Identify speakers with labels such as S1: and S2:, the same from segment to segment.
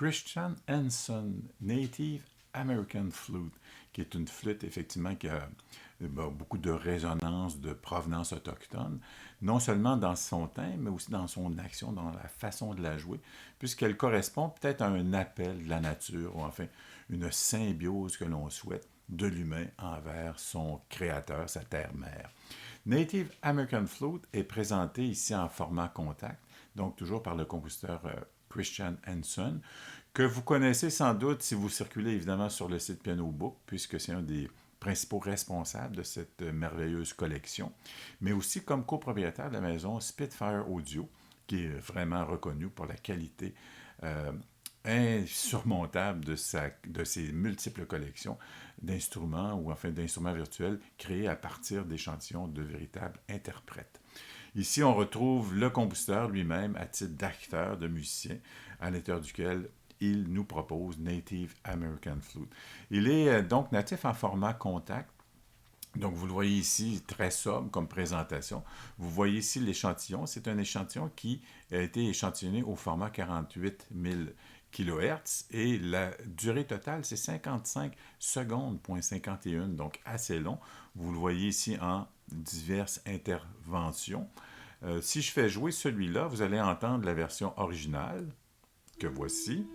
S1: Christian Henson, Native American Flute, qui est une flûte effectivement qui a beaucoup de résonance de provenance autochtone, non seulement dans son thème, mais aussi dans son action, dans la façon de la jouer, puisqu'elle correspond peut-être à un appel de la nature, ou enfin une symbiose que l'on souhaite de l'humain envers son créateur, sa terre-mère. Native American Flute est présenté ici en format contact, donc toujours par le compositeur Christian Henson, que vous connaissez sans doute si vous circulez évidemment sur le site Piano Book, puisque c'est un des principaux responsables de cette merveilleuse collection, mais aussi comme copropriétaire de la maison Spitfire Audio, qui est vraiment reconnue pour la qualité insurmontable de ses multiples collections d'instruments ou enfin d'instruments virtuels créés à partir d'échantillons de véritables interprètes. Ici, on retrouve le compositeur lui-même à titre d'acteur, de musicien, à l'intérieur duquel il nous propose Native American Flute. Il est donc natif en format contact. Donc, vous le voyez ici, très sobre comme présentation. Vous voyez ici l'échantillon. C'est un échantillon qui a été échantillonné au format 48 000 kHz et la durée totale, c'est 55 secondes, 51, donc assez long. Vous le voyez ici en diverses interventions. Si je fais jouer celui-là, vous allez entendre la version originale, que voici.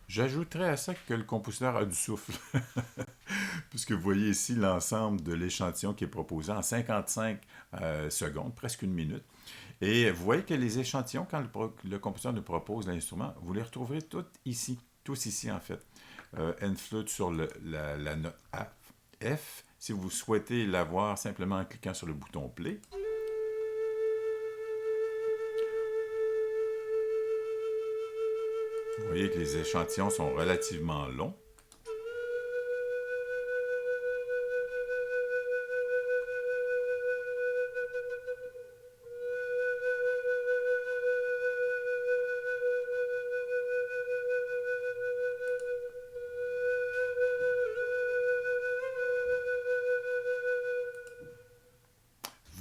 S1: J'ajouterais à ça que le compositeur a du souffle, puisque vous voyez ici l'ensemble de l'échantillon qui est proposé en 55 secondes, presque une minute. Et vous voyez que les échantillons, quand le compositeur nous propose l'instrument, vous les retrouverez tous ici en fait. Une flûte sur la note F. Si vous souhaitez l'avoir simplement en cliquant sur le bouton Play. Vous voyez que les échantillons sont relativement longs.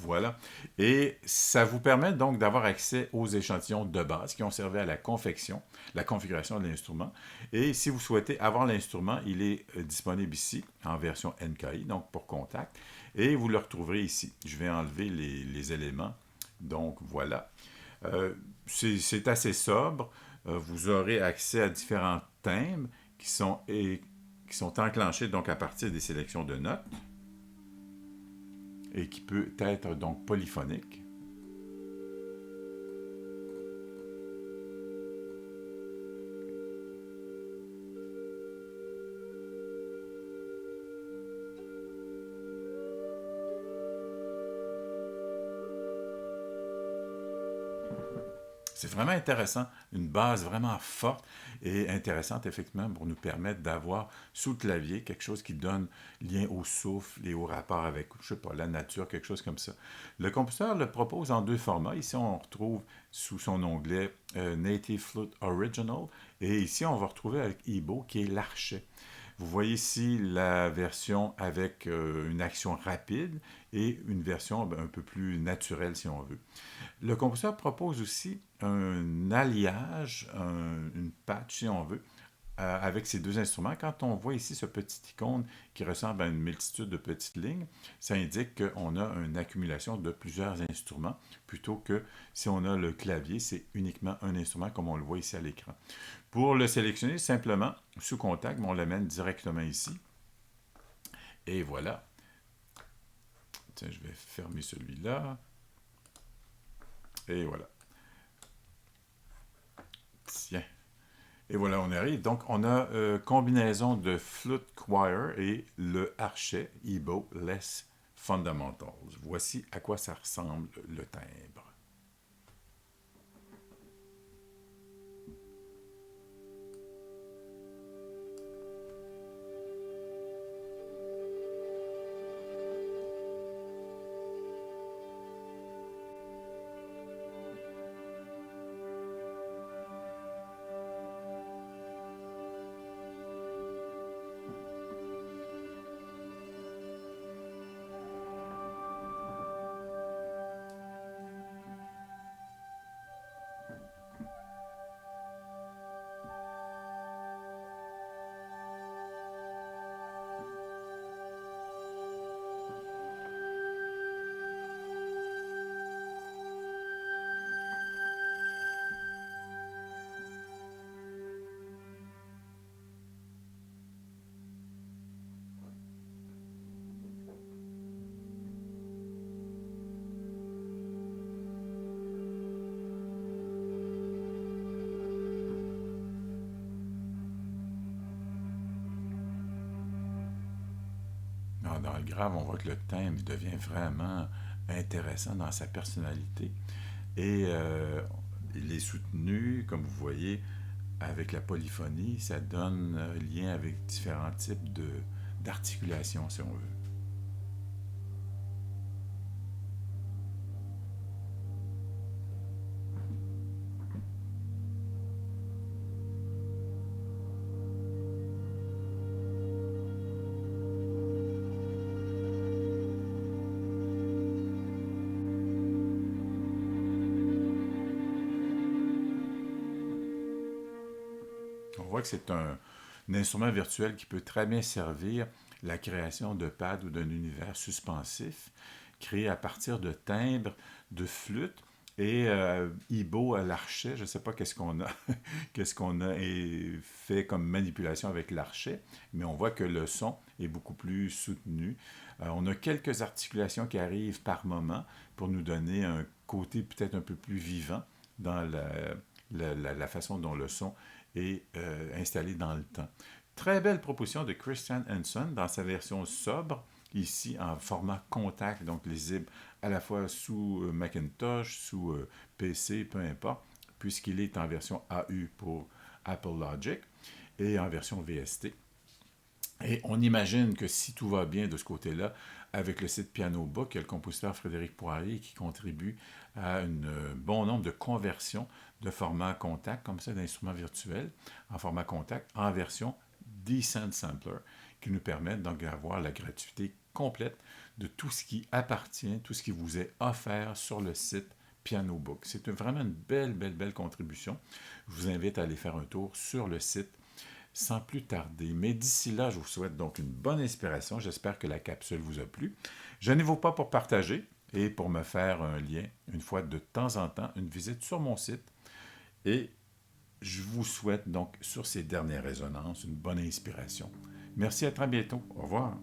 S1: Voilà. Et ça vous permet donc d'avoir accès aux échantillons de base qui ont servi à la confection, la configuration de l'instrument. Et si vous souhaitez avoir l'instrument, il est disponible ici en version NKI, donc pour contact. Et vous le retrouverez ici. Je vais enlever les éléments. Donc voilà. C'est assez sobre. Vous aurez accès à différents thèmes qui sont enclenchés donc à partir des sélections de notes et qui peut être donc polyphonique. C'est vraiment intéressant, une base vraiment forte et intéressante, effectivement, pour nous permettre d'avoir sous le clavier quelque chose qui donne lien au souffle et au rapport avec, je sais pas, la nature, quelque chose comme ça. Le compositeur le propose en deux formats. Ici, on retrouve sous son onglet Native Flute Original et ici, on va retrouver avec EBow, qui est l'archet. Vous voyez ici la version avec une action rapide et une version un peu plus naturelle, si on veut. Le compositeur propose aussi un alliage, une patch, si on veut, avec ces deux instruments. Quand on voit ici ce petit icône qui ressemble à une multitude de petites lignes, ça indique qu'on a une accumulation de plusieurs instruments, plutôt que si on a le clavier, c'est uniquement un instrument, comme on le voit ici à l'écran. Pour le sélectionner, simplement, sous contact, on l'amène directement ici. Et voilà. Tiens, je vais fermer celui-là. Et voilà. Tiens. Et voilà, on arrive. Donc, on a combinaison de flute choir et le archet EBow Less Fundamentals. Voici à quoi ça ressemble le timbre. Ah, dans le grave, on voit que le thème devient vraiment intéressant dans sa personnalité. Et il est soutenu, comme vous voyez, avec la polyphonie. Ça donne lien avec différents types d'articulation, si on veut. On voit que c'est un instrument virtuel qui peut très bien servir la création de pads ou d'un univers suspensif créé à partir de timbres, de flûtes et Ibo à l'archet. Je ne sais pas qu'est-ce qu'on a, qu'est-ce qu'on a fait comme manipulation avec l'archet, mais on voit que le son est beaucoup plus soutenu. On a quelques articulations qui arrivent par moment pour nous donner un côté peut-être un peu plus vivant dans la façon dont le son est installé dans le temps. Très belle proposition de Christian Hanson dans sa version sobre, ici en format contact, donc lisible à la fois sous Macintosh, sous PC, peu importe, puisqu'il est en version AU pour Apple Logic et en version VST. Et on imagine que si tout va bien de ce côté-là, avec le site Piano Book, il y a le compositeur Frédéric Poirier qui contribue à un bon nombre de conversions de format contact, comme ça, d'instruments virtuels, en format contact, en version Descent Sampler, qui nous permettent donc d'avoir la gratuité complète de tout ce qui appartient, tout ce qui vous est offert sur le site Piano Book. C'est vraiment une belle, belle, belle contribution. Je vous invite à aller faire un tour sur le site sans plus tarder. Mais d'ici là, je vous souhaite donc une bonne inspiration. J'espère que la capsule vous a plu. Gênez-vous pas pour partager et pour me faire un lien, une fois de temps en temps, une visite sur mon site. Et je vous souhaite donc, sur ces dernières résonances, une bonne inspiration. Merci, à très bientôt. Au revoir.